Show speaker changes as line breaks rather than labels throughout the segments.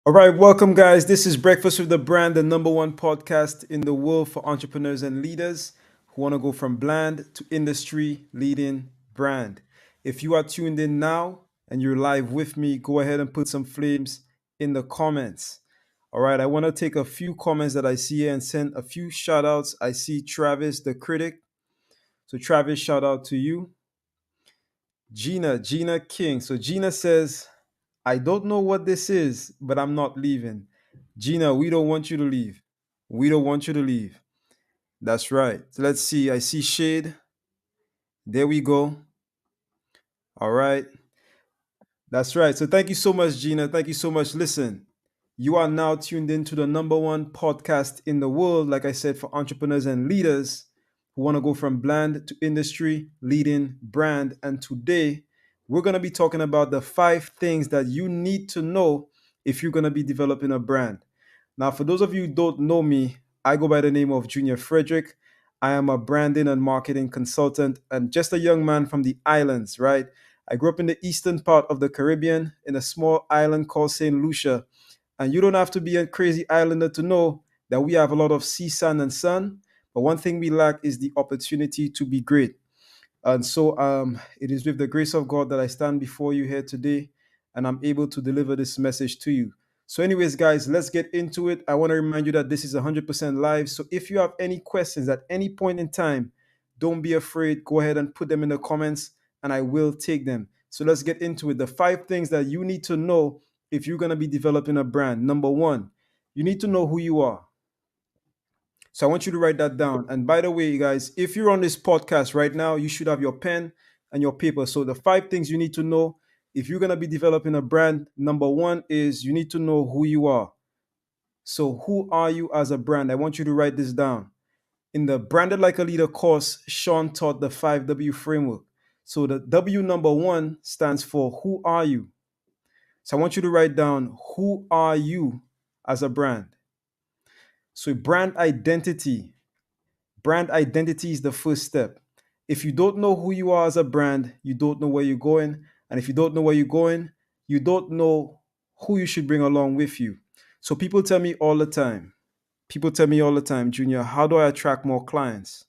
All right, welcome, guys. This is Breakfast with the Brand, the number one podcast in the world for entrepreneurs and leaders who want to go from bland to industry leading brand. If you are tuned in now and you're live with me, go ahead and put some flames in the comments. All right, I want to take a few comments that I see here and send a few shout outs. I see Travis, the critic. So, Travis, shout out to you. Gina King. So, Gina says, I don't know what this is, but I'm not leaving. Gina, we don't want you to leave. We don't want you to leave. That's right. So let's see. I see Shade. There we go. All right. That's right. So thank you so much, Gina. Thank you so much. Listen, you are now tuned into the number one podcast in the world, like I said, for entrepreneurs and leaders who want to go from bland to industry leading brand. And today, we're going to be talking about the 5 things that you need to know if you're going to be developing a brand. Now, for those of you who don't know me, I go by the name of Junior Frederick. I am a branding and marketing consultant and just a young man from the islands, right? I grew up in the eastern part of the Caribbean in a small island called St. Lucia. And you don't have to be a crazy islander to know that we have a lot of sea, sand, and sun. But one thing we lack is the opportunity to be great. And so it is with the grace of God that I stand before you here today and I'm able to deliver this message to you. So, anyways, guys, let's get into it. I want to remind you that this is 100% live. So, if you have any questions at any point in time, don't be afraid. Go ahead and put them in the comments and I will take them. So, let's get into it. The 5 things that you need to know if you're going to be developing a brand. Number one, you need to know who you are. So I want you to write that down. And by the way, you guys, if you're on this podcast right now, you should have your pen and your paper. So the 5 things you need to know if you're going to be developing a brand, number one is you need to know who you are. So who are you as a brand? I want you to write this down. In the Branded Like a Leader course, Sean taught the 5W framework. So the W number one stands for who are you? So I want you to write down who are you as a brand? So brand identity. Brand identity is the first step. If you don't know who you are as a brand, you don't know where you're going. And if you don't know where you're going, you don't know who you should bring along with you. So people tell me all the time, Junior, how do I attract more clients?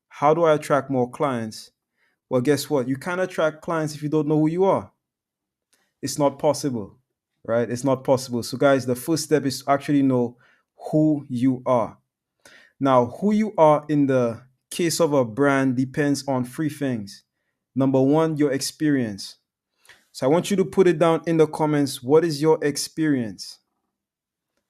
How do I attract more clients? Well, guess what? You can't attract clients if you don't know who you are. It's not possible, right? It's not possible. So, guys, the first step is to actually know who you are. Now, who you are in the case of a brand depends on 3 things. Number one, your experience. So I want you to put it down in the comments. What is your experience?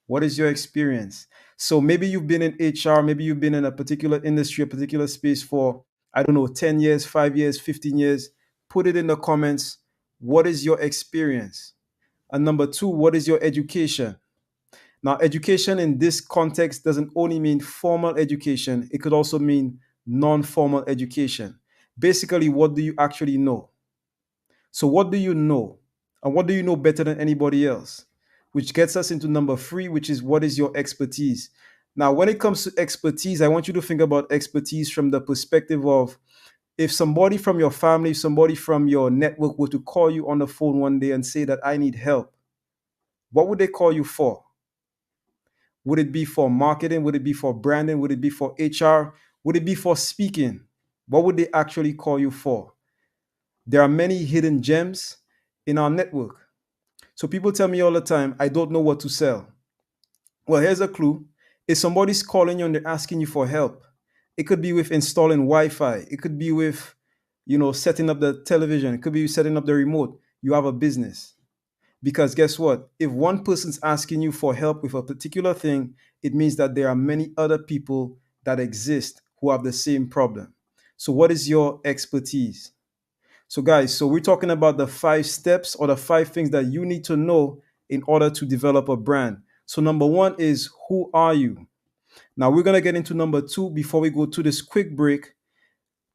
What is your experience? So maybe you've been in HR, maybe you've been in a particular industry, a particular space for, I don't know, 10 years, 5 years, 15 years. Put it in the comments. What is your experience? And number two, what is your education? Now, education in this context doesn't only mean formal education, it could also mean non formal education. Basically, what do you actually know? So, what do you know? And what do you know better than anybody else? Which gets us into number three, which is what is your expertise? Now, when it comes to expertise, I want you to think about expertise from the perspective of if somebody from your family, somebody from your network were to call you on the phone one day and say that I need help, what would they call you for? Would it be for marketing? Would it be for branding? Would it be for HR? Would it be for speaking? What would they actually call you for? There are many hidden gems in our network. So people tell me all the time, I don't know what to sell. Well, here's a clue. If somebody's calling you and they're asking you for help, it could be with installing Wi-Fi. It could be with, setting up the television. It could be setting up the remote. You have a business. Because guess what? If one person's asking you for help with a particular thing, it means that there are many other people that exist who have the same problem. So, what is your expertise? So, guys, so we're talking about the 5 steps or the 5 things that you need to know in order to develop a brand. So, number one is who are you? Now, we're going to get into number two before we go to this quick break.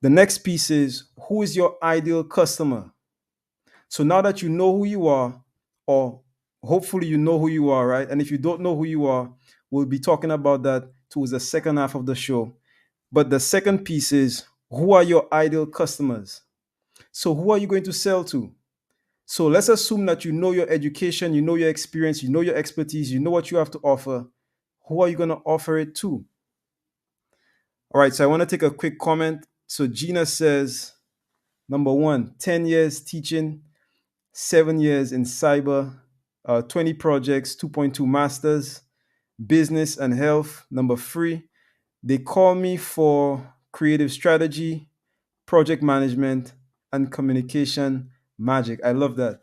The next piece is who is your ideal customer? So now that you know who you are, or hopefully you know who you are, right? And if you don't know who you are, we'll be talking about that towards the second half of the show. But the second piece is who are your ideal customers? So who are you going to sell to? So let's assume that you know your education, you know your experience, you know your expertise, you know what you have to offer. Who are you going to offer it to? All right, so I want to take a quick comment. So Gina says, number one, 10 years teaching, 7 years in cyber, 20 projects, 2.2 masters, business and health. Number three, they call me for creative strategy, project management, and communication magic. I love that.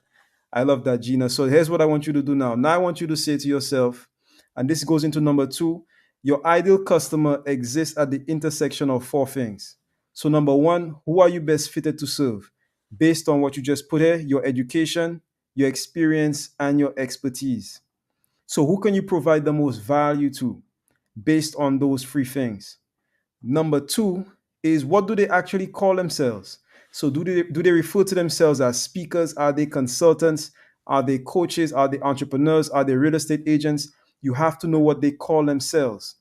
I love that, Gina. So here's what I want you to do now. Now I want you to say to yourself, and this goes into number two, your ideal customer exists at the intersection of four things. So, number one, who are you best fitted to serve? Based on what you just put here, your education, your experience, and your expertise. So, who can you provide the most value to based on those three things? Number two is what do they actually call themselves? So do they refer to themselves as speakers? Are they consultants? Are they coaches? Are they entrepreneurs? Are they real estate agents? You have to know what they call themselves.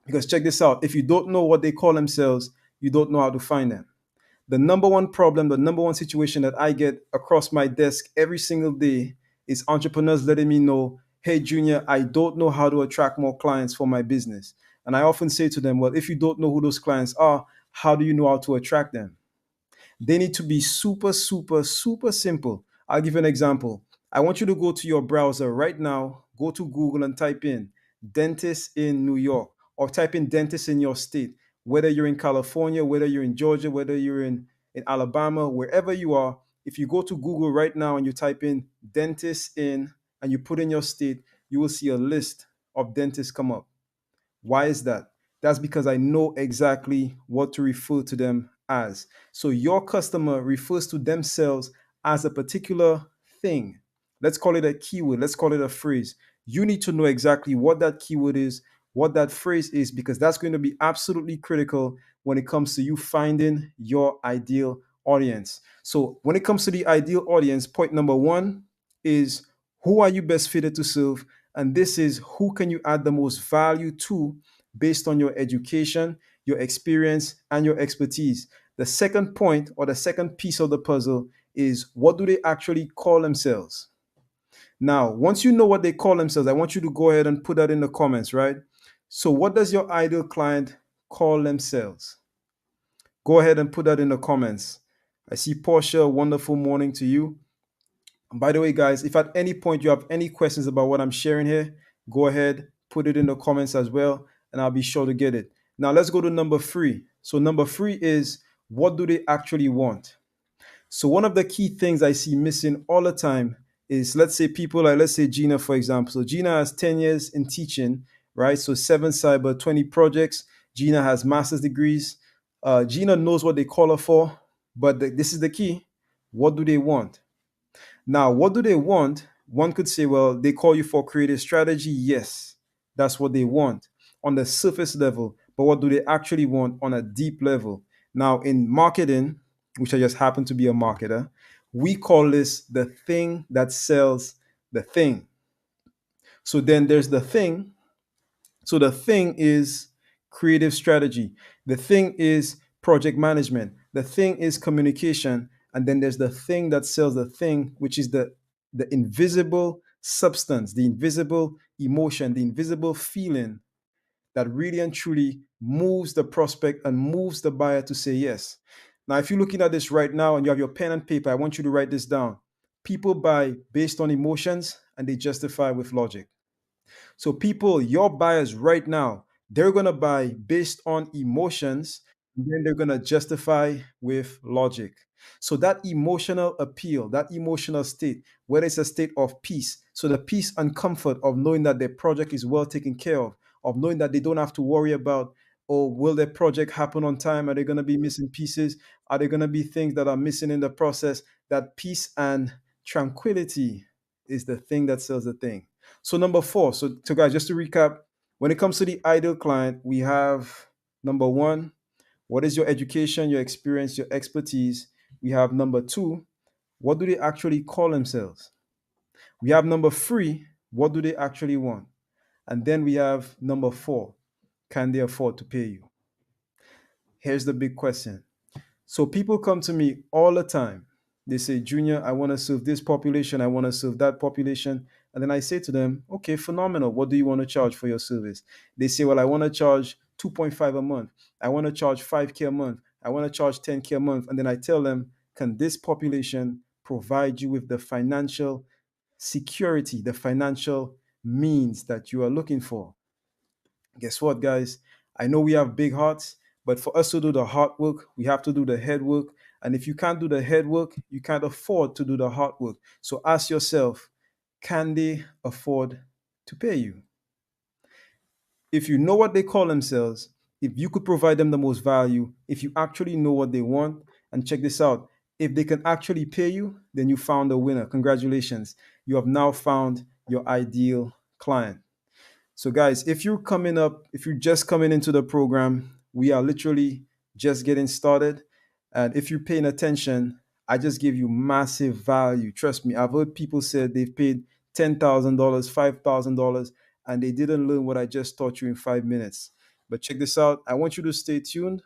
Because check this out. If you don't know what they call themselves, you don't know how to find them. The number one problem, the number one situation that I get across my desk every single day is entrepreneurs letting me know, hey, Junior, I don't know how to attract more clients for my business. And I often say to them, well, if you don't know who those clients are, how do you know how to attract them? They need to be super, super, super simple. I'll give you an example. I want you to go to your browser right now, go to Google and type in dentist in New York or type in dentist in your state, whether you're in California, whether you're in Georgia, whether you're in Alabama, wherever you are. If you go to Google right now and you type in dentist in and you put in your state, you will see a list of dentists come up. Why is that? That's because I know exactly what to refer to them as. So your customer refers to themselves as a particular thing. Let's call it a keyword. Let's call it a phrase. You need to know exactly what that keyword is, what that phrase is, because that's going to be absolutely critical when it comes to you finding your ideal audience. So when it comes to the ideal audience, point number one is who are you best fitted to serve? And this is who can you add the most value to based on your education, your experience, and your expertise. The second point or the second piece of the puzzle is what do they actually call themselves? Now, once you know what they call themselves, I want you to go ahead and put that in the comments, right? So, what does your ideal client call themselves? Go ahead and put that in the comments. I see Portia, wonderful morning to you. And by the way, guys, if at any point you have any questions about what I'm sharing here, go ahead, put it in the comments as well, and I'll be sure to get it. Now, let's go to number three. So, number three is what do they actually want? So, one of the key things I see missing all the time is let's say people like, let's say Gina, for example. So, Gina has 10 years in teaching, right? So, seven cyber, 20 projects. Gina has master's degrees. Gina knows what they call her for, but this is the key. What do they want? Now, what do they want? One could say, well, they call you for creative strategy. Yes, that's what they want on the surface level. But what do they actually want on a deep level? Now, in marketing, which I just happen to be a marketer, we call this the thing that sells the thing. So then there's the thing, so the thing is creative strategy. The thing is project management. The thing is communication. And then there's the thing that sells the thing, which is the invisible substance, the invisible emotion, the invisible feeling that really and truly moves the prospect and moves the buyer to say yes. Now, if you're looking at this right now and you have your pen and paper, I want you to write this down. People buy based on emotions and they justify with logic. So people, your buyers right now, they're going to buy based on emotions, and then they're going to justify with logic. So that emotional appeal, that emotional state, whether it's a state of peace, so the peace and comfort of knowing that their project is well taken care of knowing that they don't have to worry about, oh, will their project happen on time? Are they going to be missing pieces? Are there going to be things that are missing in the process? That peace and tranquility is the thing that sells the thing. So number four. So guys, just to recap, when it comes to the ideal client, we have number one, what is your education, your experience, your expertise? We have number two, what do they actually call themselves? We have number three, what do they actually want? And then we have number four, can they afford to pay you? Here's the big question. So people come to me all the time. They say, Junior, I want to serve this population, I want to serve that population. And then I say to them, okay, phenomenal. What do you want to charge for your service? They say, well, I want to charge 2.5 a month. I want to charge 5K a month. I want to charge 10K a month. And then I tell them, can this population provide you with the financial security, the financial means that you are looking for? Guess what, guys? I know we have big hearts, but for us to do the hard work, we have to do the head work. And if you can't do the head work, you can't afford to do the hard work. So ask yourself, can they afford to pay you? If you know what they call themselves, if you could provide them the most value, if you actually know what they want, and check this out, if they can actually pay you, then you found a winner. Congratulations. You have now found your ideal client. So, guys, if you're just coming into the program, we are literally just getting started. And if you're paying attention, I just give you massive value. Trust me, I've heard people say they've paid $10,000, $5,000, and they didn't learn what I just taught you in 5 minutes. But check this out. I want you to stay tuned.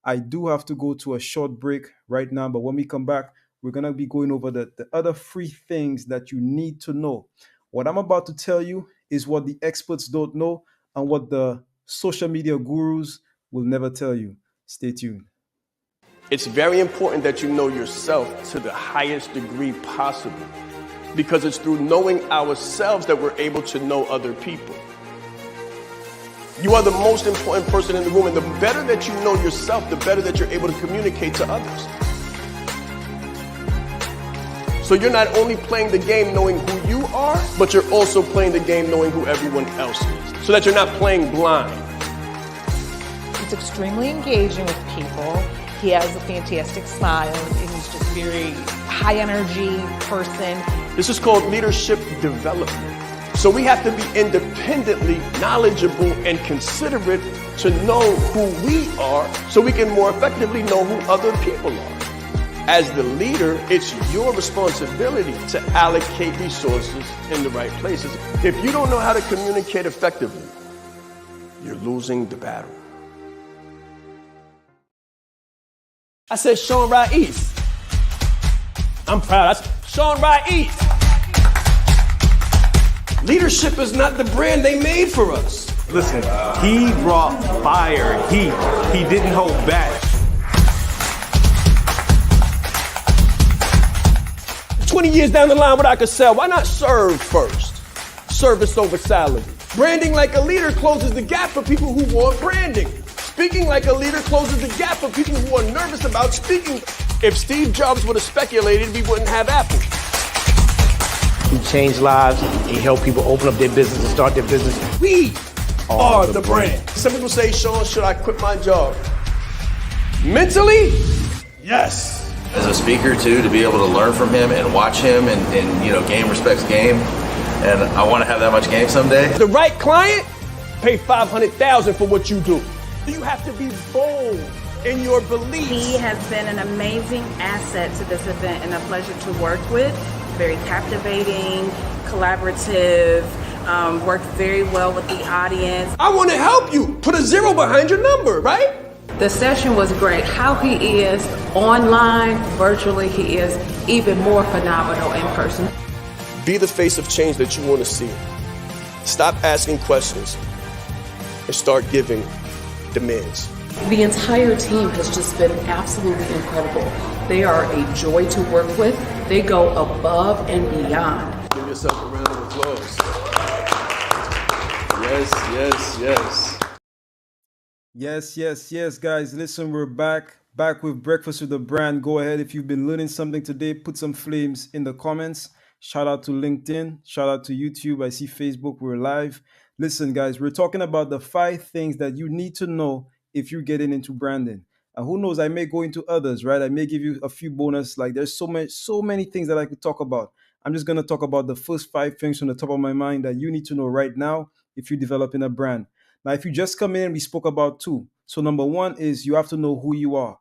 I do have to go to a short break right now, but when we come back, we're going to be going over the other three things that you need to know. What I'm about to tell you is what the experts don't know and what the social media gurus will never tell you. Stay tuned.
It's very important that you know yourself to the highest degree possible, because it's through knowing ourselves that we're able to know other people. You are the most important person in the room, and the better that you know yourself, the better that you're able to communicate to others. So you're not only playing the game knowing who you are, but you're also playing the game knowing who everyone else is, so that you're not playing blind.
He's extremely engaging with people. He has a fantastic smile, and he's just very high energy person.
This is called leadership development. So we have to be independently knowledgeable and considerate to know who we are, so we can more effectively know who other people are. As the leader, it's your responsibility to allocate resources in the right places. If you don't know how to communicate effectively, you're losing the battle. I said Shaan Rais. I'm proud. That's Shaan Rais. Leadership is not the brand they made for us.
Listen, he brought fire, heat. He didn't hold back.
20 years down the line, what I could sell, why not serve first? Service over salary. Branding like a leader closes the gap for people who want branding. Speaking like a leader closes the gap for people who are nervous about speaking. If Steve Jobs would have speculated, we wouldn't have Apple.
He changed lives. He helped people open up their business and start their business.
We are the brand. Some people say, Shaan, should I quit my job? Mentally, yes.
As a speaker too, to be able to learn from him and watch him and you know, game respects game. And I want to have that much game someday.
The right client, pay $500,000 for what you do. You have to be bold in your beliefs.
He has been an amazing asset to this event and a pleasure to work with. Very captivating, collaborative, worked very well with the audience.
I want to help you. Put a 0 behind your number, right?
The session was great. How he is online, virtually, he is even more phenomenal in person.
Be the face of change that you want to see. Stop asking questions and start giving demands.
The entire team has just been absolutely incredible. They are a joy to work with. They go above and beyond.
Give yourself a round of applause. Yes, yes, yes.
Yes, guys. Listen, we're back with Breakfast with the Brand. Go ahead. If you've been learning something today, put some flames in the comments. Shout out to LinkedIn. Shout out to YouTube. I see Facebook. We're live. Listen, guys, we're talking about the 5 things that you need to know if you're getting into branding. And who knows, I may go into others, right? I may give you a few bonus. Like there's so many things that I could talk about. I'm just going to talk about the first 5 things from the top of my mind that you need to know right now if you're developing a brand. Now, if you just come in, we spoke about 2. So number 1 is you have to know who you are.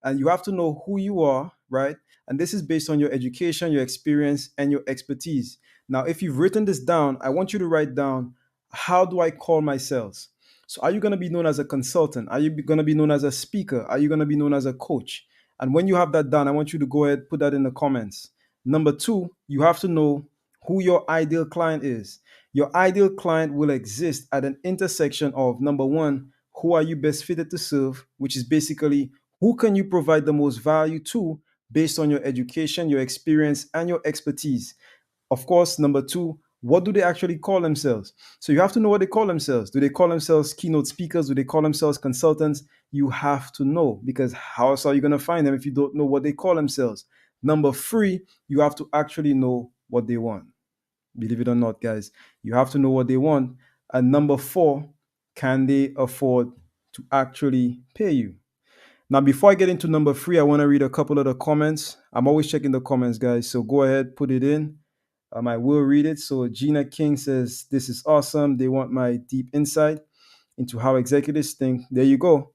And you have to know who you are, right? And this is based on your education, your experience, and your expertise. Now, if you've written this down, I want you to write down, how do I call myself? So are you going to be known as a consultant? Are you going to be known as a speaker? Are you going to be known as a coach? And when you have that done, I want you to go ahead, put that in the comments. Number two, you have to know who your ideal client is. Your ideal client will exist at an intersection of number one, who are you best fitted to serve, which is basically who can you provide the most value to based on your education, your experience, and your expertise. Of course, number two, what do they actually call themselves? So you have to know what they call themselves. Do they call themselves keynote speakers? Do they call themselves consultants? You have to know, because how else are you going to find them if you don't know what they call themselves? Number three, you have to actually know what they want. Believe it or not, guys, you have to know what they want. And number four, can they afford to actually pay you? Now, before I get into number three, I want to read a couple of the comments. I'm always checking the comments, guys. So go ahead, put it in. I will read it. So Gina King says, "This is awesome. They want my deep insight into how executives think." There you go.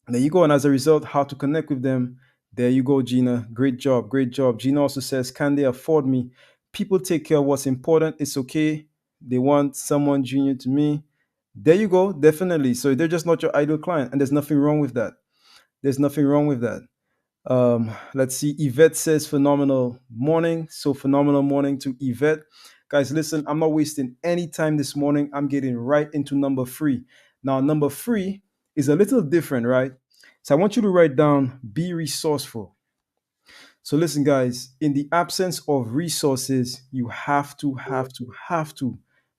There you go. And as a result, how to connect with them. There you go, Gina. Great job. Great job. Gina also says, "Can they afford me? People take care of what's important. It's okay. They want someone junior to me." There you go. Definitely. So they're just not your ideal client. And there's nothing wrong with that. There's nothing wrong with that. Let's see. Yvette says, "Phenomenal morning." So phenomenal morning to Yvette. Guys, listen, I'm not wasting any time this morning. I'm getting right into number three. Now, number three is a little different, right? So I want you to write down, be resourceful. So listen, guys, in the absence of resources, you have to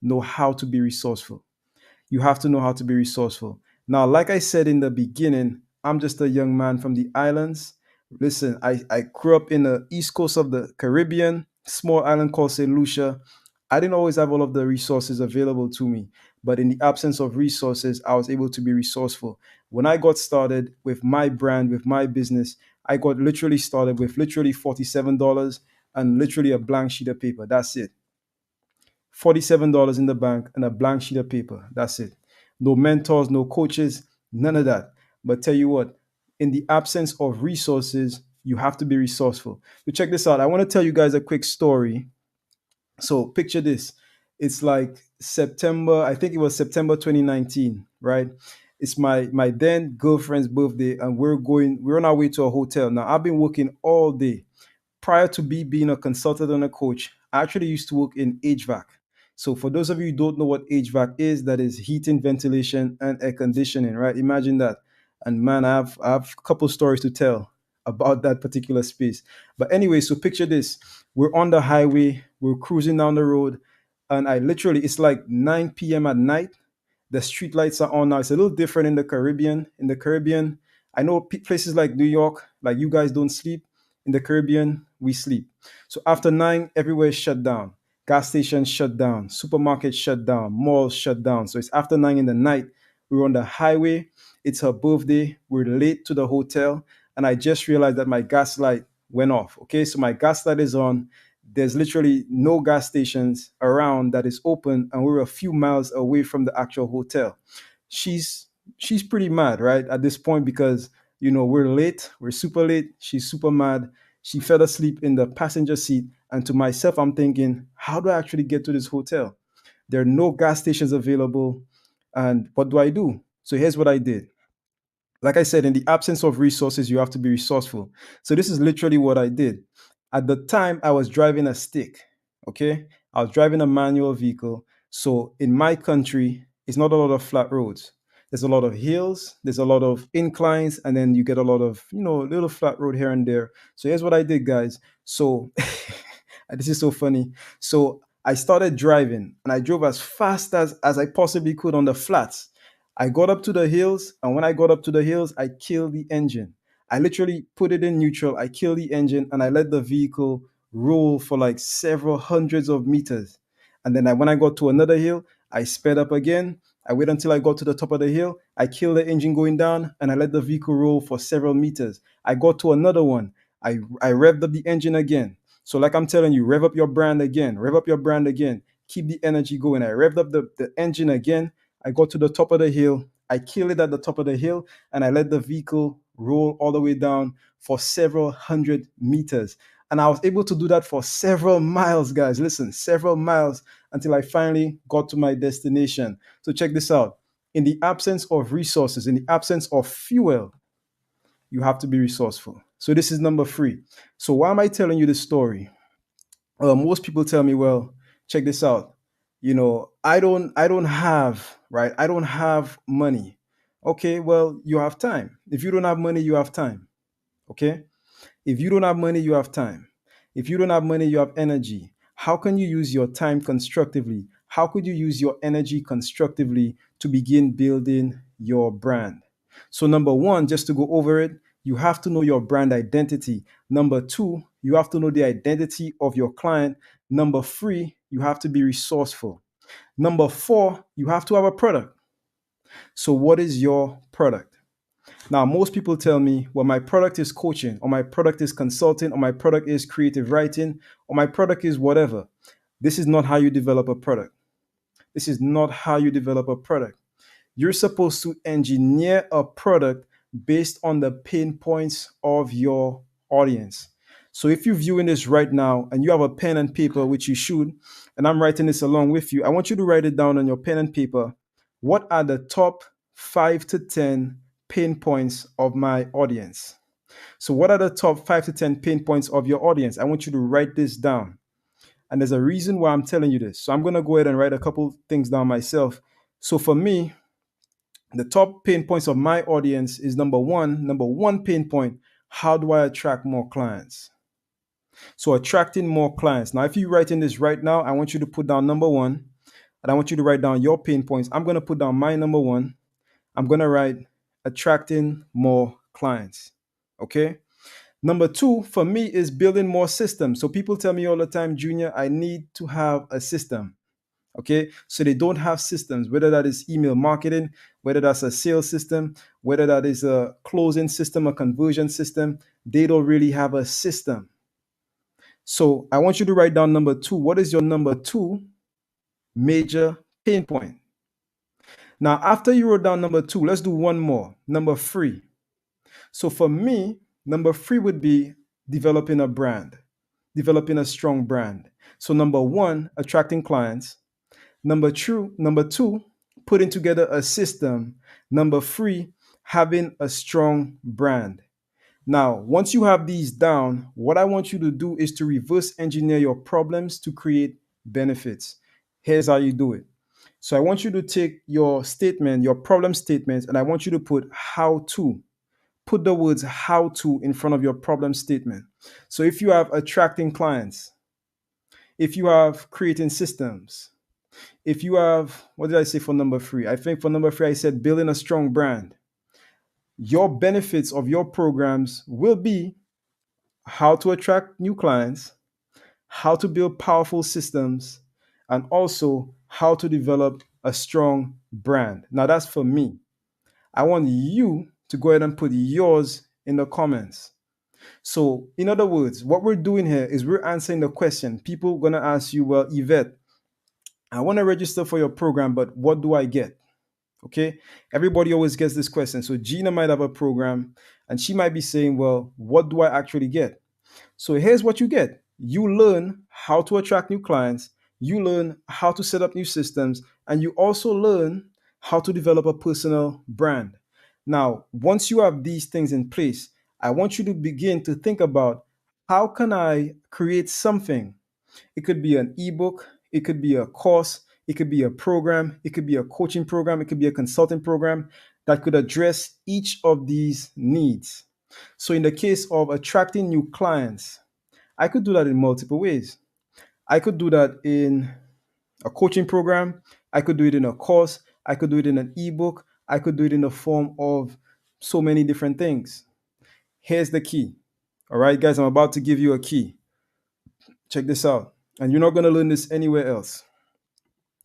know how to be resourceful. You have to know how to be resourceful. Now, like I said in the beginning, I'm just a young man from the islands. Listen, I grew up in the east coast of the Caribbean, small island called St. Lucia. I didn't always have all of the resources available to me, but in the absence of resources, I was able to be resourceful. When I got started with my brand, with my business, I got literally started with literally $47 and literally a blank sheet of paper. That's it. $47 in the bank and a blank sheet of paper. That's it. No mentors, no coaches, none of that. But tell you what, in the absence of resources, you have to be resourceful. So check this out. I want to tell you guys a quick story. So picture this. It's like September, I think it was September 2019, right? It's my then girlfriend's birthday, and we're on our way to a hotel. Now I've been working all day. Prior to me being a consultant and a coach, I actually used to work in HVAC. So for those of you who don't know what HVAC is, that is heating, ventilation, and air conditioning, right? Imagine that. And man, I have a couple stories to tell about that particular space. But anyway, so picture this. We're on the highway, we're cruising down the road, and I literally, it's like 9 p.m. at night. The street lights are on now. It's a little different in the Caribbean. In the Caribbean, I know places like New York, like you guys don't sleep. In the Caribbean, we sleep. So after 9, everywhere is shut down. Gas stations shut down. Supermarkets shut down. Malls shut down. So it's after 9 in the night. We're on the highway. It's her birthday. We're late to the hotel. And I just realized that my gas light went off. Okay, so my gas light is on. There's literally no gas stations around that is open, and we're a few miles away from the actual hotel. She's pretty mad, right, at this point, because we're late, we're super late. She's super mad. She fell asleep in the passenger seat, and to myself, I'm thinking, how do I actually get to this hotel? There are no gas stations available, and what do I do? So here's what I did. Like I said, in the absence of resources, you have to be resourceful. So this is literally what I did. At the time, I was driving a stick. Okay, I was driving a manual vehicle. So in my country, it's not a lot of flat roads. There's a lot of hills, there's a lot of inclines, and then you get a lot of, little flat road here and there. So here's what I did, guys. So this is so funny. So I started driving, and I drove as fast as I possibly could on the flats. I got up to the hills, and when I got up to the hills, I killed the engine. I literally put it in neutral, I killed the engine, and I let the vehicle roll for like several hundreds of meters. And then when I got to another hill, I sped up again. I waited until I got to the top of the hill. I killed the engine going down, and I let the vehicle roll for several meters. I got to another one. I revved up the engine again. So like I'm telling you, rev up your brand again, rev up your brand again, keep the energy going. I revved up the engine again. I got to the top of the hill. I killed it at the top of the hill, and I let the vehicle roll all the way down for several hundred meters. And I was able to do that for several miles, guys. Listen, several miles until I finally got to my destination. So check this out. In the absence of resources, in the absence of fuel, you have to be resourceful. So this is number three. So why am I telling you this story? Most people tell me, well, check this out. I don't have, right? I don't have money. Okay, well, you have time. If you don't have money, you have time. Okay. If you don't have money, you have time. If you don't have money, you have energy. How can you use your time constructively? How could you use your energy constructively to begin building your brand? So, number one, just to go over it, you have to know your brand identity. Number two, you have to know the identity of your client. Number three, you have to be resourceful. Number four, you have to have a product. So, what is your product? Now, most people tell me, well, my product is coaching, or my product is consulting, or my product is creative writing, or my product is whatever. This is not how you develop a product. This is not how you develop a product. You're supposed to engineer a product based on the pain points of your audience. So if you're viewing this right now and you have a pen and paper, which you should, and I'm writing this along with you, I want you to write it down on your pen and paper. What are the top 5 to 10 pain points of my audience? So, what are the top 5 to 10 pain points of your audience? I want you to write this down. And there's a reason why I'm telling you this. So, I'm going to go ahead and write a couple things down myself. So, for me, the top pain points of my audience is number one pain point: how do I attract more clients? So, attracting more clients. Now, if you're writing this right now, I want you to put down number one, and I want you to write down your pain points. I'm going to put down my number one. I'm going to write attracting more clients. Okay. Number two for me is building more systems. So people tell me all the time, Junior, I need to have a system. Okay. So they don't have systems, whether that is email marketing, whether that's a sales system, whether that is a closing system, a conversion system. They don't really have a system. So I want you to write down number two. What is your number two major pain point? Now, after you wrote down number two, let's do one more. Number three. So for me, number three would be developing a brand, developing a strong brand. So number one, attracting clients. Number two, putting together a system. Number three, having a strong brand. Now, once you have these down, what I want you to do is to reverse engineer your problems to create benefits. Here's how you do it. So I want you to take your statement, your problem statements, and I want you to put how to. Put the words how to in front of your problem statement. So if you have attracting clients, if you have creating systems, if you have, what did I say for number three? I think for number three, I said building a strong brand. Your benefits of your programs will be how to attract new clients, how to build powerful systems, and also how to develop a strong brand. Now, that's for me. I want you to go ahead and put yours in the comments. So, in other words, what we're doing here is we're answering the question. People are going to ask you, well, Yvette, I want to register for your program, but what do I get? Okay. Everybody always gets this question. So, Gina might have a program and she might be saying, well, what do I actually get? So here's what you get. You learn how to attract new clients, you learn how to set up new systems, and you also learn how to develop a personal brand. Now, once you have these things in place, I want you to begin to think about how can I create something? It could be an ebook, it could be a course, it could be a program, it could be a coaching program, it could be a consulting program that could address each of these needs. So, in the case of attracting new clients, I could do that in multiple ways. I could do that in a coaching program, I could do it in a course, I could do it in an ebook, I could do it in the form of so many different things. Here's the key. All right, guys, I'm about to give you a key. Check this out. And you're not going to learn this anywhere else.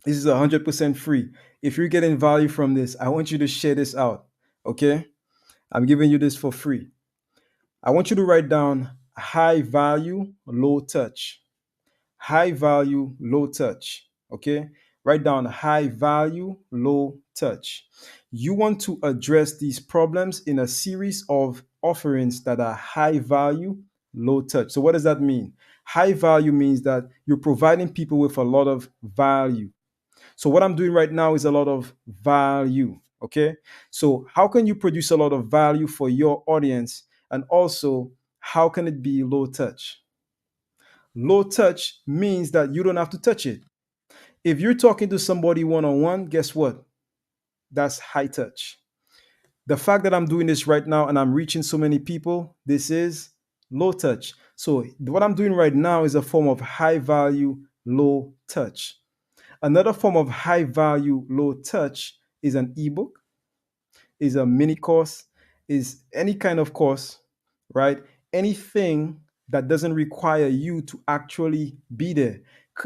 This is 100% free. If you're getting value from this, I want you to share this out. Okay? I'm giving you this for free. I want you to write down high value, low touch. High value, low touch. Okay? Write down high value, low touch. You want to address these problems in a series of offerings that are high value, low touch. So, what does that mean? High value means that you're providing people with a lot of value. So, what I'm doing right now is a lot of value. Okay? So, how can you produce a lot of value for your audience and also how can it be low touch? Low touch means that you don't have to touch it. If you're talking to somebody one on one, guess what? That's high touch. The fact that I'm doing this right now and I'm reaching so many people, this is low touch. So, what I'm doing right now is a form of high value, low touch. Another form of high value, low touch is an ebook, is a mini course, is any kind of course, right? Anything that doesn't require you to actually be there.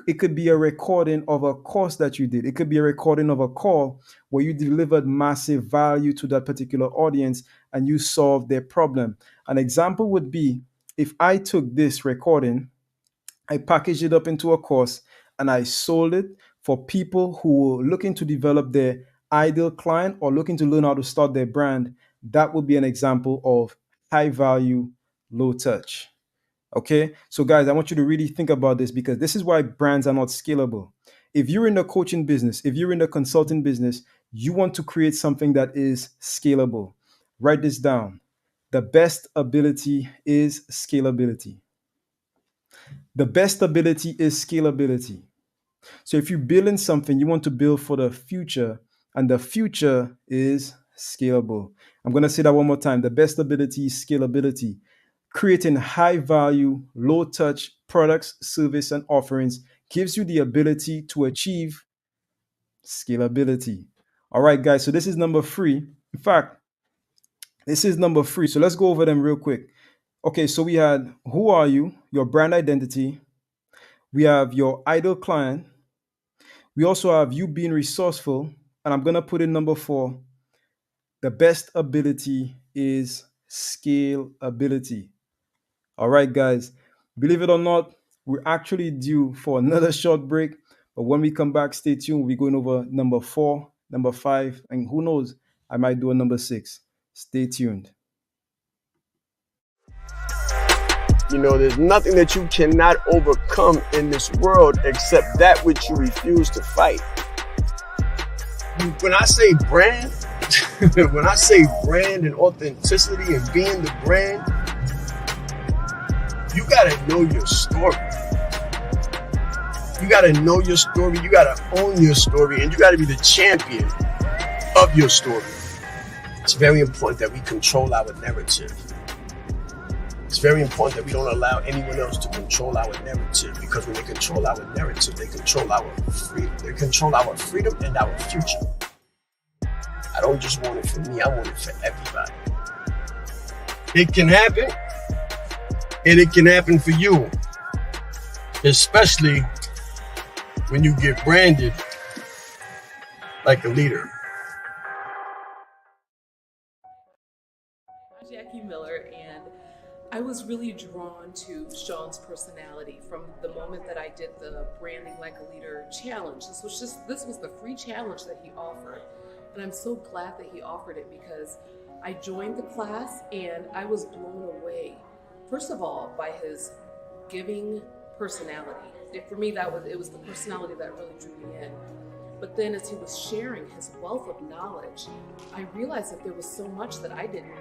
It could be a recording of a course that you did. It could be a recording of a call where you delivered massive value to that particular audience and you solved their problem. An example would be if I took this recording, I packaged it up into a course and I sold it for people who were looking to develop their ideal client or looking to learn how to start their brand. That would be an example of high value, low touch. Okay. So, guys, I want you to really think about this because this is why brands are not scalable. If you're in the coaching business, if you're in the consulting business, you want to create something that is scalable. Write this down. The best ability is scalability. The best ability is scalability. So if you're building something, you want to build for the future, and the future is scalable. I'm going to say that one more time. The best ability is scalability. Creating high value, low touch products, service, and offerings gives you the ability to achieve scalability. All right, guys. So this is number 3. In fact, this is number 3. So let's go over them real quick. Okay, so we had who are you, your brand identity. We have your ideal client. We also have you being resourceful. And I'm going to put in number 4. The best ability is scalability. All right, guys. Believe it or not, we're actually due for another short break. But when we come back, stay tuned. We're going over number 4, number 5, and who knows, I might do a number 6. Stay tuned.
You know, there's nothing that you cannot overcome in this world except that which you refuse to fight. When I say brand, when I say brand and authenticity and being the brand, you gotta know your story. You gotta know your story, you gotta own your story, and you gotta be the champion of your story. It's very important that we control our narrative. It's very important that we don't allow anyone else to control our narrative, because when they control our narrative, they control our freedom. They control our freedom and our future. I don't just want it for me, I want it for everybody. It can happen, and it can happen for you, especially when you get branded like a leader.
Jackie Miller, and I was really drawn to Shaan's personality from the moment that I did the Branding Like a Leader challenge. This was the free challenge that he offered. And I'm so glad that he offered it, because I joined the class and I was blown away. First of all, by his giving personality. For me, it was the personality that really drew me in. But then as he was sharing his wealth of knowledge, I realized that there was so much that I didn't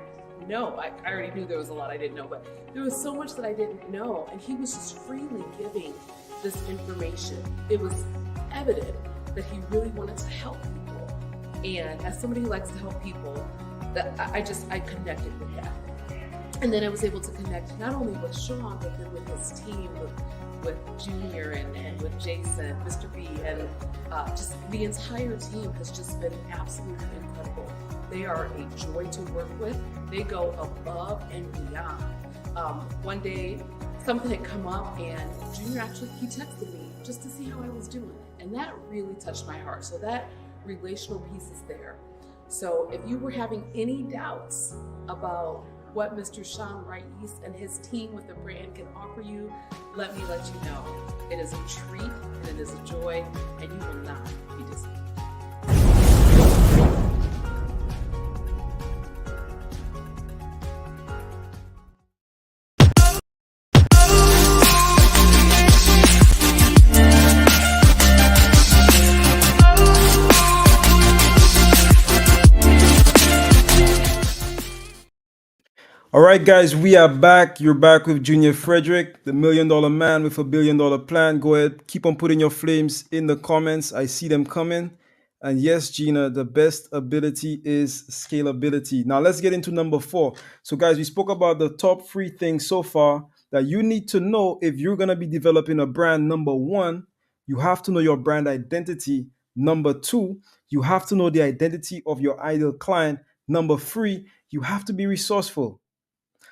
know. I already knew there was a lot I didn't know, but there was so much that I didn't know. And he was just freely giving this information. It was evident that he really wanted to help people. And as somebody who likes to help people, that I connected with that. And then I was able to connect not only with Shaan, but then with his team, with Junior and with Jason, Mr. B, and just the entire team has just been absolutely incredible. They are a joy to work with. They go above and beyond. One day, something had come up, and Junior he texted me just to see how I was doing. And that really touched my heart. So that relational piece is there. So if you were having any doubts about what Mr. Shaan Rais and his team with the brand can offer you, let me let you know. It is a treat and it is a joy, and you will not be disappointed.
All right, guys, we are back. You're back with Junior Frederick, the $1 million man with $1 billion plan. Go ahead, keep on putting your flames in the comments. I see them coming. And yes, Gina, the best ability is scalability. Now let's get into number 4. So, guys, we spoke about the top 3 things so far that you need to know if you're going to be developing a brand. Number 1, you have to know your brand identity. Number 2, you have to know the identity of your ideal client. Number 3, you have to be resourceful.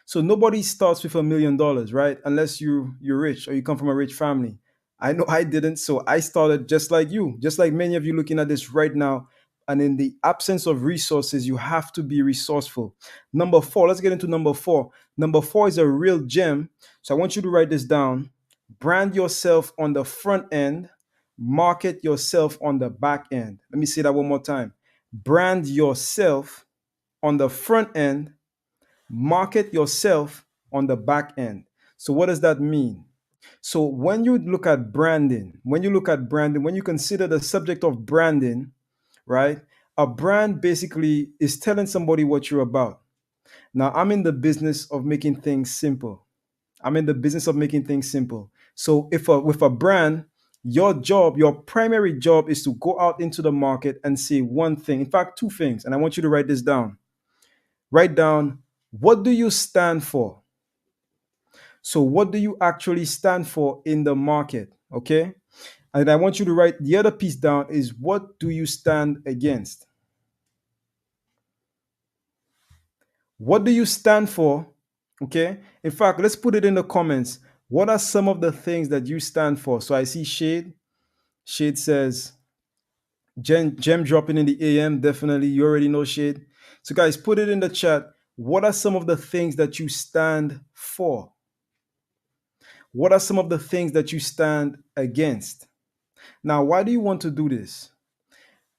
So nobody starts with $1 million, right? Unless you're rich or you come from a rich family. I know I didn't, so I started just like you, just like many of you looking at this right now. And in the absence of resources, you have to be resourceful. Number 4, let's get into number 4. Number 4 is a real gem. So I want you to write this down. Brand yourself on the front end, market yourself on the back end. Let me say that one more time. Brand yourself on the front end, market yourself on the back end. So what does that mean? So when you look at branding, when you consider the subject of branding, right? A brand basically is telling somebody what you're about. Now, I'm in the business of making things simple. So with a brand, your primary job is to go out into the market and say one thing. In fact, 2 things, and I want you to write this down. Write down, what do you stand for? So, what do you actually stand for in the market? Okay. And I want you to write the other piece down is, what do you stand against? What do you stand for? Okay. In fact, let's put it in the comments. What are some of the things that you stand for? So I see Shade. Shade says, gem dropping in the AM. Definitely. You already know Shade. So, guys, put it in the chat. What are some of the things that you stand for? What are some of the things that you stand against? Now, why do you want to do this?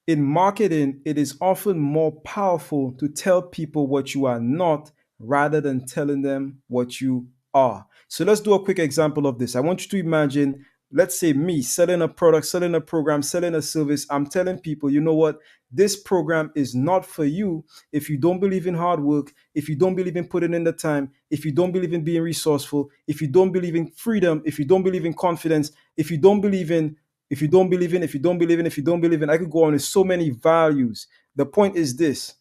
In marketing, it is often more powerful to tell people what you are not rather than telling them what you are. So let's do a quick example of this. I want you to imagine, let's say me selling a product, selling a program, selling a service. I'm telling people, you know what? This program is not for you if you don't believe in hard work, if you don't believe in putting in the time, if you don't believe in being resourceful, if you don't believe in freedom, if you don't believe in confidence, if you don't believe in if you don't believe in, if you don't believe in, if you don't believe in, I could go on with so many values. The point is this: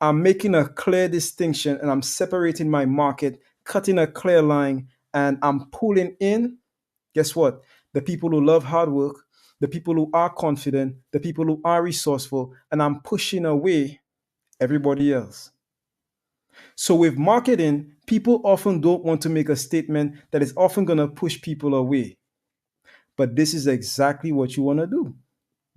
I'm making a clear distinction and I'm separating my market, cutting a clear line, and I'm pulling in, guess what? The people who love hard work, the people who are confident, the people who are resourceful, and I'm pushing away everybody else. So with marketing, people often don't want to make a statement that is often going to push people away. But this is exactly what you want to do,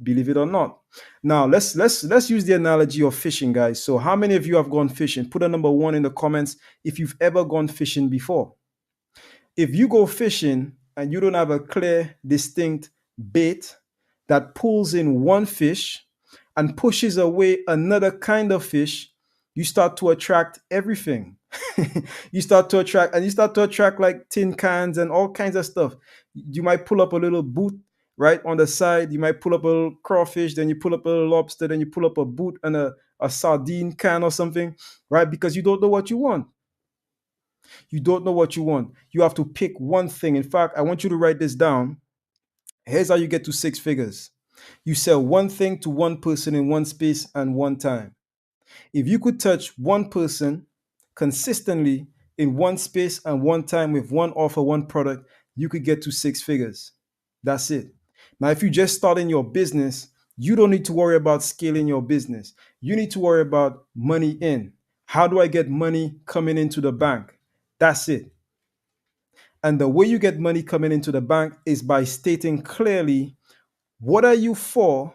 believe it or not. Now let's use the analogy of fishing, guys. So how many of you have gone fishing? Put a number 1 in the comments if you've ever gone fishing before. If you go fishing and you don't have a clear, distinct bait that pulls in one fish and pushes away another kind of fish, you start to attract everything. You start to attract like tin cans and all kinds of stuff. You might pull up a little boot right on the side. You might pull up a little crawfish, then you pull up a little lobster, then you pull up a boot and a sardine can or something, right? Because you don't know what you want. You don't know what you want. You have to pick one thing. In fact, I want you to write this down. Here's how you get to 6 figures. You sell one thing to one person in one space and one time. If you could touch one person consistently in one space and one time with one offer, one product, you could get to 6 figures. That's it. Now, if you just start in your business, you don't need to worry about scaling your business. You need to worry about money in. How do I get money coming into the bank? That's it. And the way you get money coming into the bank is by stating clearly, what are you for?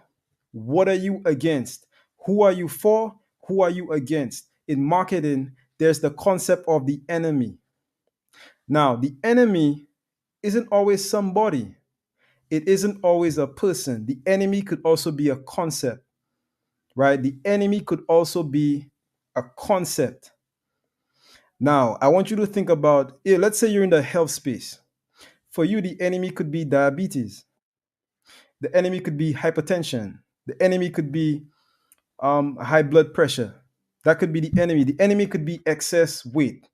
What are you against? Who are you for? Who are you against? In marketing, there's the concept of the enemy. Now, the enemy isn't always somebody. It isn't always a person. The enemy could also be a concept, right? The enemy could also be a concept. Now, I want you to think about, let's say you're in the health space. For you, the enemy could be diabetes. The enemy could be hypertension. The enemy could be high blood pressure. That could be the enemy. The enemy could be excess weight.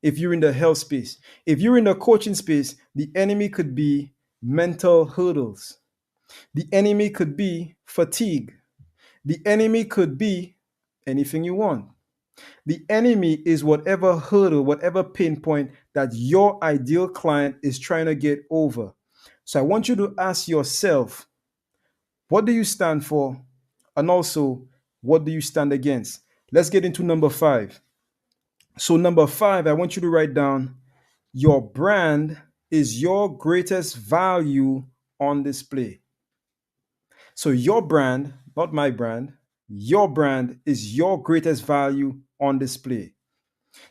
if you're in the health space. If you're in the coaching space, the enemy could be mental hurdles. The enemy could be fatigue. The enemy could be anything you want. The enemy is whatever hurdle, whatever pain point that your ideal client is trying to get over. So I want you to ask yourself, what do you stand for? And also, what do you stand against? Let's get into number 5. So, number 5, I want you to write down your brand is your greatest value on display. So, your brand, not my brand, your brand is your greatest value on display.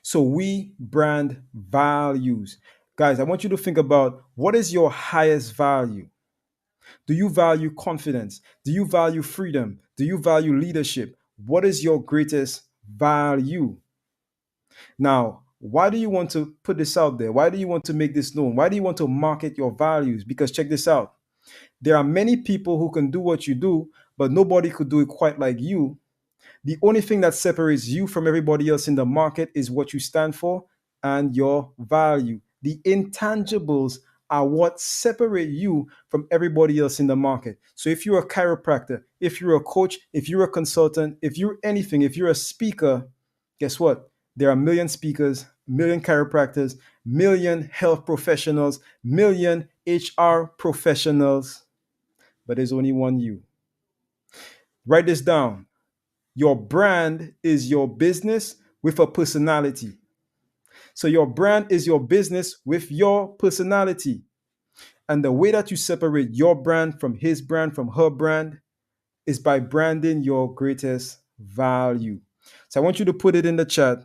So, we brand values. Guys, I want you to think about what is your highest value? Do you value confidence? Do you value freedom? Do you value leadership? What is your greatest value? Now, why do you want to put this out there? Why do you want to make this known? Why do you want to market your values? Because check this out. There are many people who can do what you do, but nobody could do it quite like you. The only thing that separates you from everybody else in the market is what you stand for and your value. The intangibles are what separate you from everybody else in the market. So if you're a chiropractor, if you're a coach, if you're a consultant, if you're anything, if you're a speaker, guess what? There are a million speakers, million chiropractors, million health professionals, million HR professionals, but there's only one you. Write this down. Your brand is your business with a personality. So your brand is your business with your personality. And the way that you separate your brand from his brand, from her brand, is by branding your greatest value. So I want you to put it in the chat.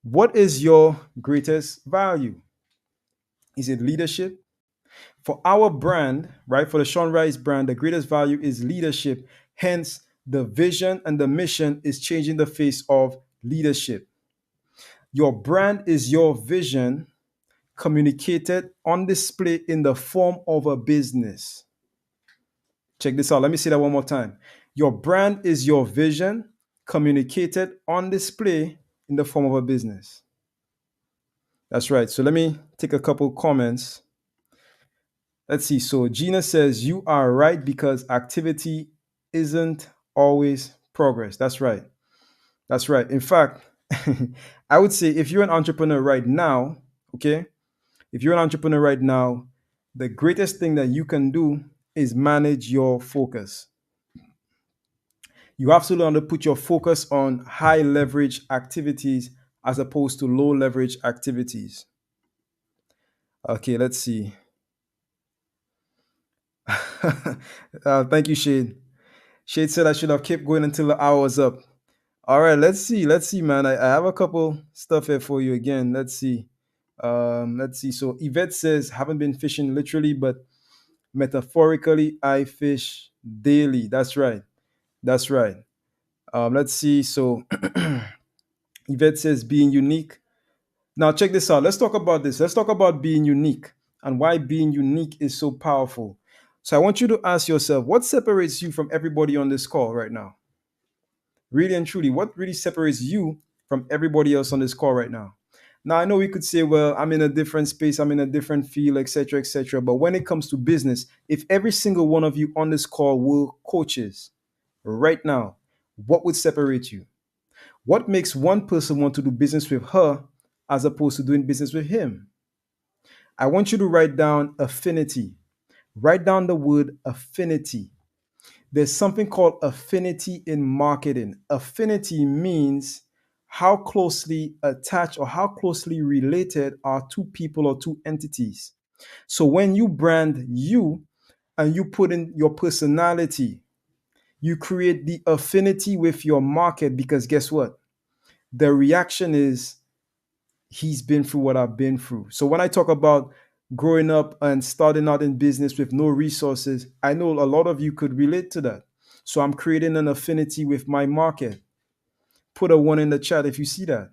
What is your greatest value? Is it leadership? For our brand, right, for the Shaan Rais brand, the greatest value is leadership. Hence, the vision and the mission is changing the face of leadership. Your brand is your vision communicated on display in the form of a business. Check this out. Let me say that one more time. Your brand is your vision communicated on display in the form of a business. That's right. So let me take a couple comments. Let's see. So Gina says, you are right because activity isn't always progress. That's right. That's right. In fact, I would say if you're an entrepreneur right now, okay, if you're an entrepreneur right now, the greatest thing that you can do is manage your focus. You absolutely want to put your focus on high leverage activities as opposed to low leverage activities. Okay, let's see. Thank you, Shade. Shade said I should have kept going until the hour was up. All right, let's see. Let's see, man. I have a couple stuff here for you again. Let's see. Let's see. So Yvette says, haven't been fishing literally, but metaphorically, I fish daily. That's right. That's right. Let's see. So Yvette says being unique. Now check this out. Let's talk about this. Let's talk about being unique and why being unique is so powerful. So I want you to ask yourself, what separates you from everybody on this call right now? Really and truly, what really separates you from everybody else on this call right now? Now I know we could say, well, I'm in a different space, I'm in a different field, etc., etc. But when it comes to business, if every single one of you on this call were coaches right now, what would separate you? What makes one person want to do business with her as opposed to doing business with him? I want you to write down affinity. Write down the word affinity. There's something called affinity in marketing. Affinity means how closely attached or how closely related are two people or two entities. So when you brand you and you put in your personality, you create the affinity with your market because guess what? The reaction is he's been through what I've been through. So when I talk about growing up and starting out in business with no resources, I know a lot of you could relate to that. So I'm creating an affinity with my market. Put a 1 in the chat if you see that.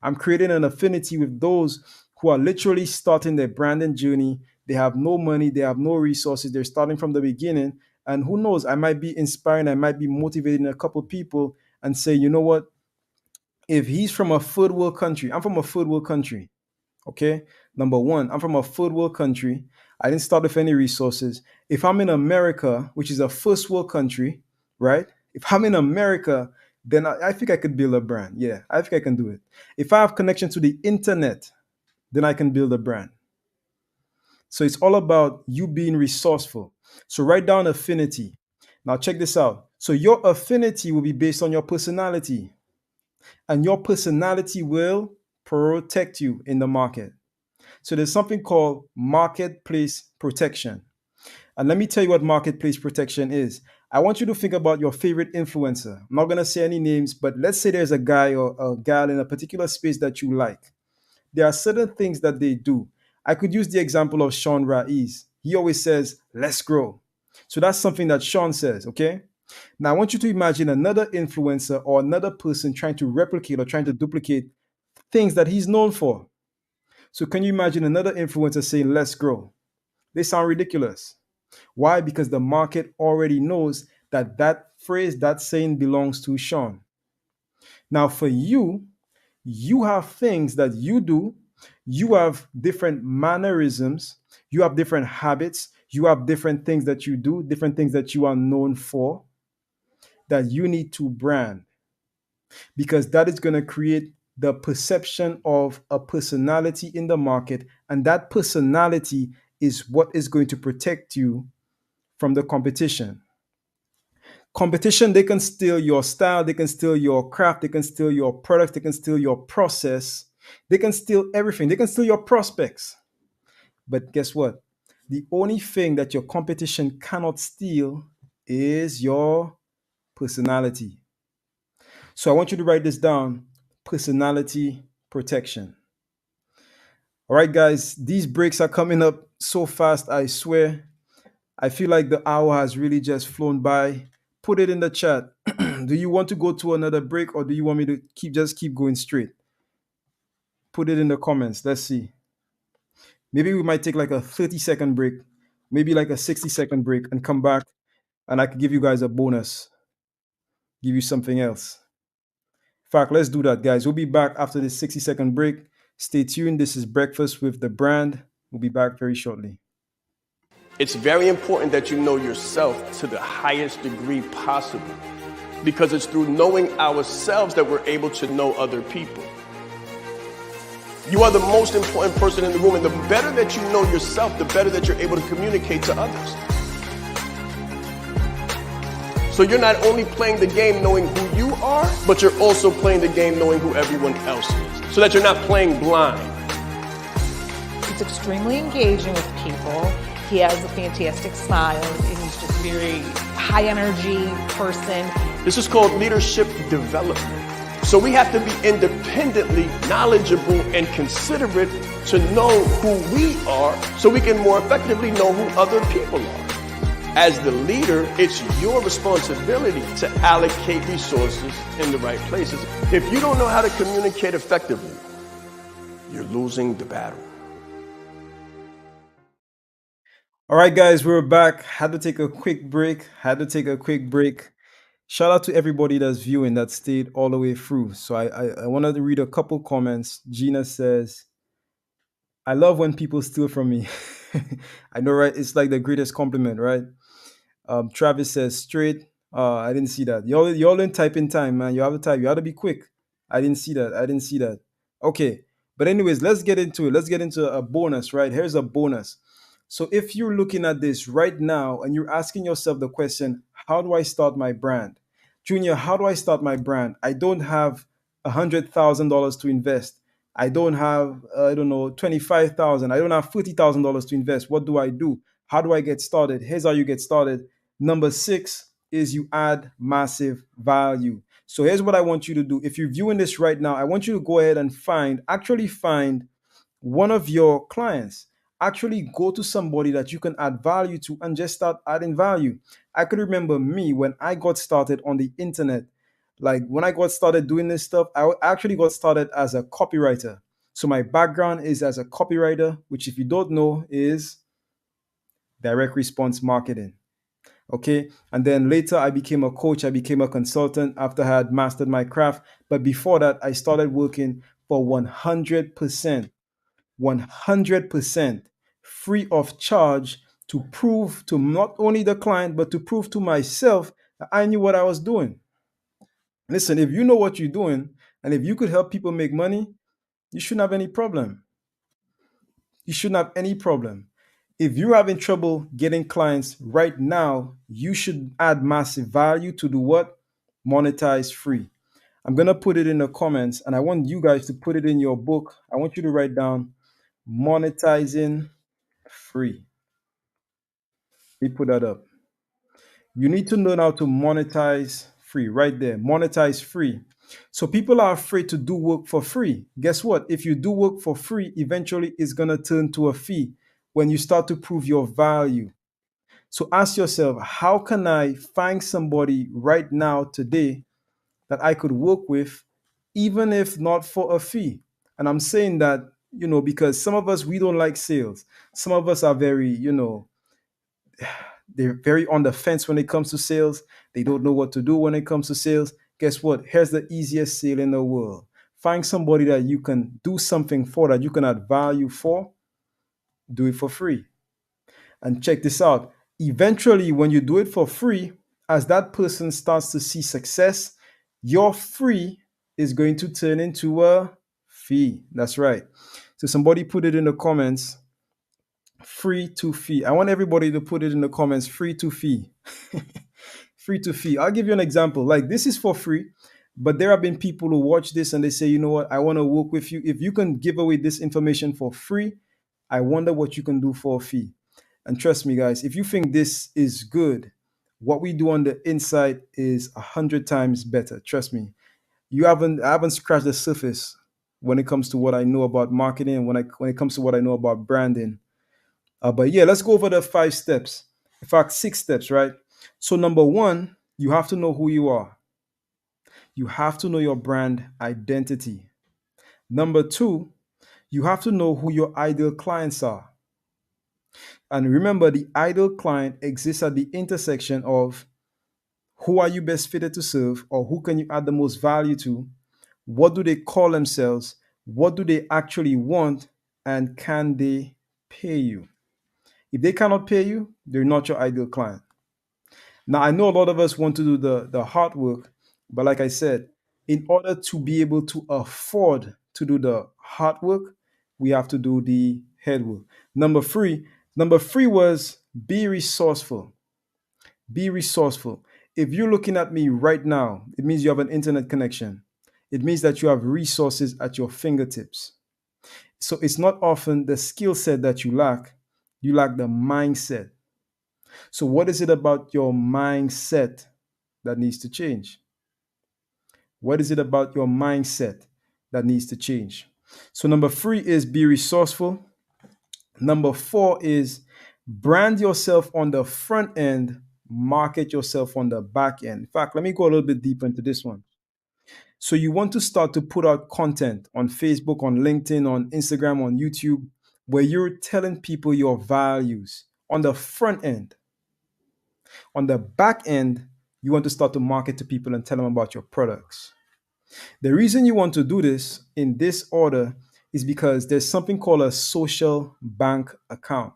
I'm creating an affinity with those who are literally starting their branding journey. They have no money, they have no resources, they're starting from the beginning. And who knows, I might be inspiring, I might be motivating a couple people and say, you know what? If he's from a third world country, I'm from a third world country. Okay. Number one, I'm from a third world country. I didn't start with any resources. If I'm in America, which is a first world country, right? If I'm in America, then I think I could build a brand. Yeah, I think I can do it. If I have connection to the internet, then I can build a brand. So it's all about you being resourceful. So write down affinity. Now check this out. So your affinity will be based on your personality, and your personality will protect you in the market. So there's something called marketplace protection. And let me tell you what marketplace protection is. I want you to think about your favorite influencer. I'm not going to say any names, but let's say there's a guy or a gal in a particular space that you like. There are certain things that they do. I could use the example of Shaan Rais. He always says, let's grow. So that's something that Sean says, okay? Now I want you to imagine another influencer or another person trying to replicate or trying to duplicate things that he's known for. So can you imagine another influencer saying, let's grow? They sound ridiculous. Why? Because the market already knows that that phrase, that saying belongs to Sean. Now, for you, you have things that you do, you have different mannerisms, you have different habits, you have different things that you do, different things that you are known for that you need to brand because that is going to create the perception of a personality in the market. And that personality is what is going to protect you from the competition. Competition, they can steal your style, they can steal your craft, they can steal your product, they can steal your process, they can steal everything, they can steal your prospects. But guess what? The only thing that your competition cannot steal is your personality. So I want you to write this down: personality protection. All right, guys, these breaks are coming up so fast, I swear. I feel like the hour has really just flown by. Put it in the chat. Do you want to go to another break or do you want me to keep going straight? Put it in the comments. Let's see. Maybe we might take like a 30-second break, maybe like a 60-second break and come back and I could give you guys a bonus, give you something else. In fact, let's do that, guys. We'll be back after this 60-second break. Stay tuned. This is Breakfast with the Brand. We'll be back very shortly.
It's very important that you know yourself to the highest degree possible, because it's through knowing ourselves that we're able to know other people. You are the most important person in the room, and the better that you know yourself, the better that you're able to communicate to others. So you're not only playing the game knowing who you are, but you're also playing the game knowing who everyone else is, so that you're not playing blind.
He's extremely engaging with people. He has a fantastic smile, and he's just a very high energy person.
This is called leadership development. So we have to be independently knowledgeable and considerate to know who we are, so we can more effectively know who other people are. As the leader, it's your responsibility to allocate resources in the right places. If you don't know how to communicate effectively, you're losing the battle.
All right, guys, we're back. Had to take a quick break. Shout out to everybody that's viewing that stayed all the way through. So I wanted to read a couple comments. Gina says, I love when people steal from me. I know, right? It's like the greatest compliment, right? Travis says, straight. I didn't see that. Y'all in typing time, man. You have to type. You have to be quick. I didn't see that. Okay. But anyways, let's get into it. Let's get into a bonus, right? Here's a bonus. So if you're looking at this right now and you're asking yourself the question, how do I start my brand? Junior, how do I start my brand? I don't have $100,000 to invest. I don't have, I don't know, 25,000. I don't have $40,000 to invest. What do I do? How do I get started? Here's how you get started. Number 6 is you add massive value. So here's what I want you to do. If you're viewing this right now, I want you to go ahead and actually find one of your clients. Actually go to somebody that you can add value to and just start adding value. I could remember me when I got started on the internet. Like when I got started doing this stuff, I actually got started as a copywriter. So my background is as a copywriter, which if you don't know is direct response marketing. Okay. And then later I became a coach. I became a consultant after I had mastered my craft. But before that, I started working for 100% 100% free of charge to prove to not only the client, but to prove to myself that I knew what I was doing. Listen, if you know what you're doing and if you could help people make money, you shouldn't have any problem. You shouldn't have any problem. If you're having trouble getting clients right now, you should add massive value to do what? Monetize free. I'm going to put it in the comments and I want you guys to put it in your book. I want you to write down monetizing free. We put that up. You need to learn how to monetize free right there. Monetize free. So people are afraid to do work for free. Guess what? If you do work for free, eventually it's going to turn to a fee when you start to prove your value. So ask yourself, how can I find somebody right now today that I could work with, even if not for a fee? And I'm saying that, because some of us, we don't like sales. Some of us are very, they're very on the fence when it comes to sales. They don't know what to do when it comes to sales. Guess what? Here's the easiest sale in the world. Find somebody that you can do something for, that you can add value for, do it for free. And check this out. Eventually, when you do it for free, as that person starts to see success, your free is going to turn into a fee. That's right. So somebody put it in the comments, free to fee. I want everybody to put it in the comments, free to fee. Free to fee. I'll give you an example. Like, this is for free, but there have been people who watch this and they say, you know what, I want to work with you. If you can give away this information for free, I wonder what you can do for a fee. And trust me, guys, if you think this is good, what we do on the inside is 100 times better. Trust me. I haven't scratched the surface when it comes to what I know about marketing, when it comes to what I know about branding. But yeah, let's go over the 5 steps. In fact, 6 steps, right? So number one, you have to know who you are. You have to know your brand identity. Number two, you have to know who your ideal clients are. And remember, the ideal client exists at the intersection of who are you best fitted to serve, or who can you add the most value to? What do they call themselves? What do they actually want? And can they pay you? If they cannot pay you, they're not your ideal client. Now, I know a lot of us want to do the hard work, but like I said, in order to be able to afford to do the hard work, we have to do the head work. Number three was be resourceful. Be resourceful. If you're looking at me right now, it means you have an internet connection. It means that you have resources at your fingertips. So it's not often the skill set that you lack the mindset. So, what is it about your mindset that needs to change? What is it about your mindset that needs to change? So, number three is be resourceful. Number four is brand yourself on the front end, market yourself on the back end. In fact, let me go a little bit deeper into this one. So, you want to start to put out content on Facebook, on LinkedIn, on Instagram, on YouTube, where you're telling people your values on the front end. On the back end, you want to start to market to people and tell them about your products. The reason you want to do this in this order is because there's something called a social bank account.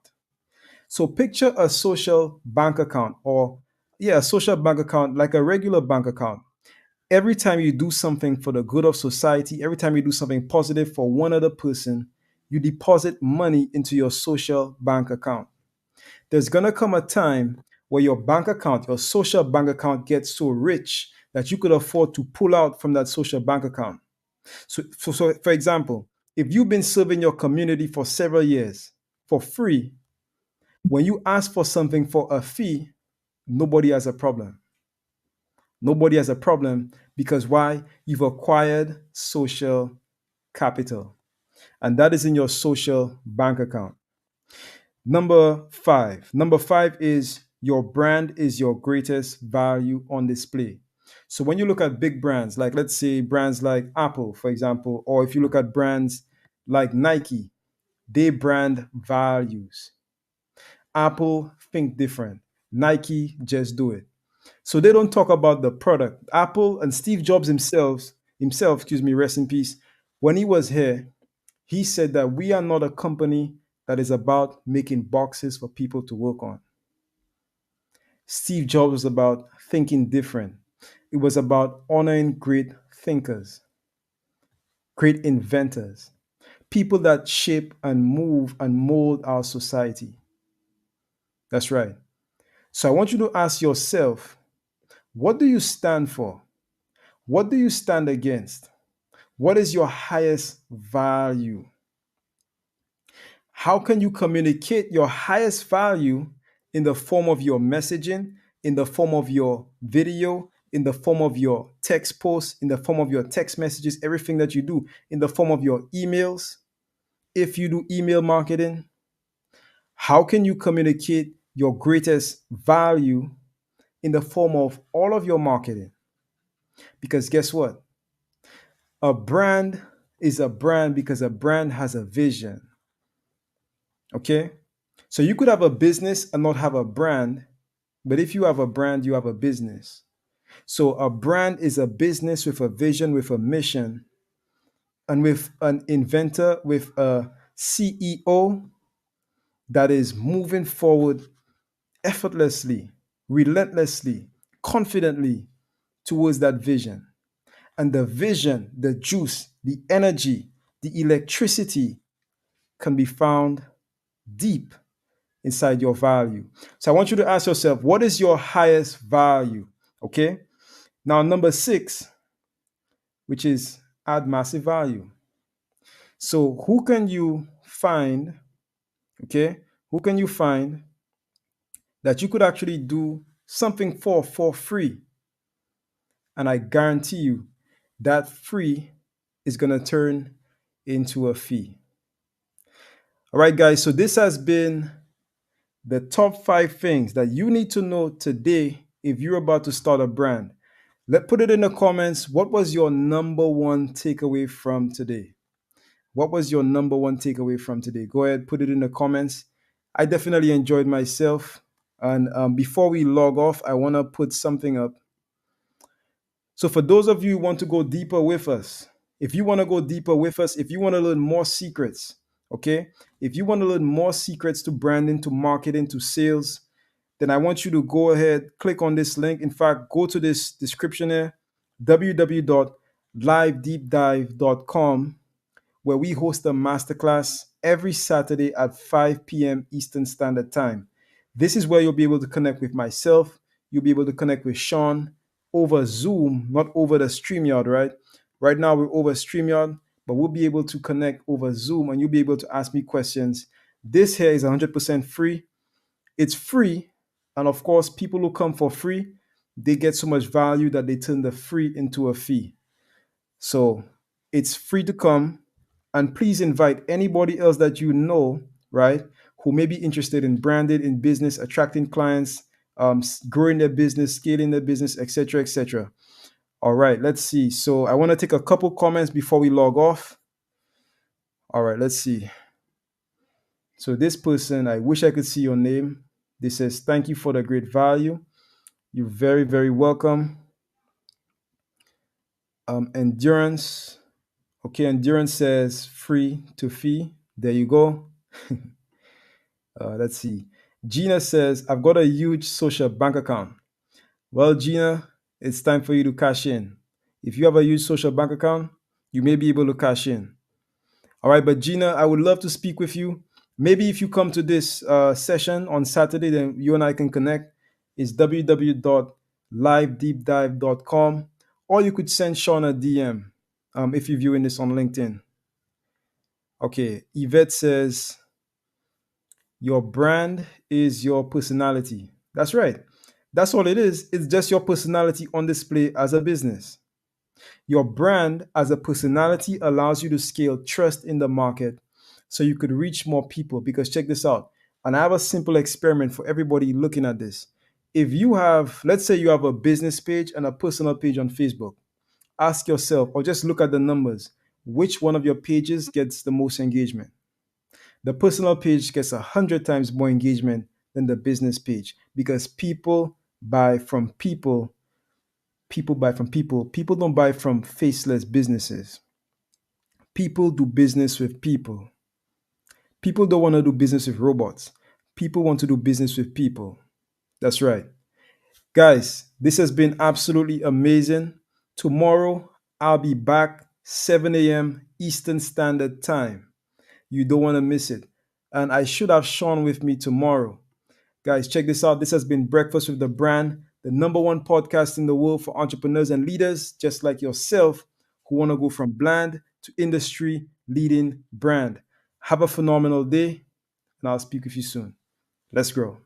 So picture a social bank account, or yeah, a social bank account like a regular bank account. Every time you do something for the good of society, every time you do something positive for one other person, you deposit money into your social bank account. There's going to come a time where your bank account, your social bank account, gets so rich that you could afford to pull out from that social bank account. So for example, if you've been serving your community for several years for free, when you ask for something for a fee, nobody has a problem. Nobody has a problem because why? You've acquired social capital, and that is in your social bank account. Number five is your brand is your greatest value on display. So when you look at big brands, like let's say brands like Apple, for example, or if you look at brands like Nike, they brand values. Apple think different. Nike just do it. So they don't talk about the product. Apple and Steve Jobs himself, excuse me, rest in peace. When he was here, He said that we are not a company that is about making boxes for people to work on. Steve Jobs was about thinking different. It was about honoring great thinkers, great inventors, people that shape and move and mold our society. That's right. So I want you to ask yourself, what do you stand for? What do you stand against? What is your highest value? How can you communicate your highest value in the form of your messaging, in the form of your video, in the form of your text posts, in the form of your text messages, everything that you do, in the form of your emails? If you do email marketing, how can you communicate your greatest value in the form of all of your marketing? Because guess what? A brand is a brand because a brand has a vision. Okay? So you could have a business and not have a brand, but if you have a brand, you have a business. So a brand is a business with a vision, with a mission, and with an inventor, with a CEO that is moving forward effortlessly, relentlessly, confidently towards that vision. And the vision, the juice, the energy, the electricity can be found deep inside your value. So I want you to ask yourself, what is your highest value? Okay. Now, number 6, which is add massive value. So who can you find? Okay. Who can you find that you could actually do something for free? And I guarantee you that free is going to turn into a fee. All right, guys. So this has been the top 5 things that you need to know today if you're about to start a brand. Put it in the comments. What was your number one takeaway from today? What was your number one takeaway from today? Go ahead, put it in the comments. I definitely enjoyed myself. And before we log off, I want to put something up. So for those of you who want to go deeper with us, if you want to go deeper with us, if you want to learn more secrets, okay? If you want to learn more secrets to branding, to marketing, to sales, then I want you to go ahead, click on this link. In fact, go to this description here, www.livedeepdive.com, where we host a masterclass every Saturday at 5 p.m. Eastern Standard Time. This is where you'll be able to connect with myself. You'll be able to connect with Shaan over Zoom, not over the StreamYard, right? Right now we're over StreamYard, but we'll be able to connect over Zoom and you'll be able to ask me questions. This here is 100% free. It's free. And of course, people who come for free, they get so much value that they turn the free into a fee. So it's free to come. And please invite anybody else that you know, right, who may be interested in branding, in business, attracting clients, growing their business, scaling their business, etc., etc. All right, let's see. So I want to take a couple comments before we log off. All right, let's see. So this person, I wish I could see your name. This says, thank you for the great value. You're very, very welcome. Endurance. Okay, Endurance says free to fee. There you go. Let's see. Gina says, I've got a huge social bank account. Well, Gina, it's time for you to cash in. If you have a huge social bank account, you may be able to cash in. All right, but Gina, I would love to speak with you. Maybe if you come to this session on Saturday, then you and I can connect. It's www.livedeepdive.com, or you could send Shaan a DM if you're viewing this on LinkedIn. Okay, Yvette says, your brand is your personality. That's right. That's all it is. It's just your personality on display as a business. Your brand as a personality allows you to scale trust in the market so you could reach more people. Because check this out. And I have a simple experiment for everybody looking at this. If you have, let's say you have a business page and a personal page on Facebook, ask yourself, or just look at the numbers, which one of your pages gets the most engagement? The personal page gets 100 times more engagement than the business page because people buy from people. People buy from people. People don't buy from faceless businesses. People do business with people. People don't want to do business with robots. People want to do business with people. That's right. Guys, this has been absolutely amazing. Tomorrow, I'll be back 7 a.m. Eastern Standard Time. You don't want to miss it. And I should have Sean with me tomorrow. Guys, check this out. This has been Breakfast with the Brand, the number one podcast in the world for entrepreneurs and leaders just like yourself who want to go from bland to industry leading brand. Have a phenomenal day, and I'll speak with you soon. Let's grow.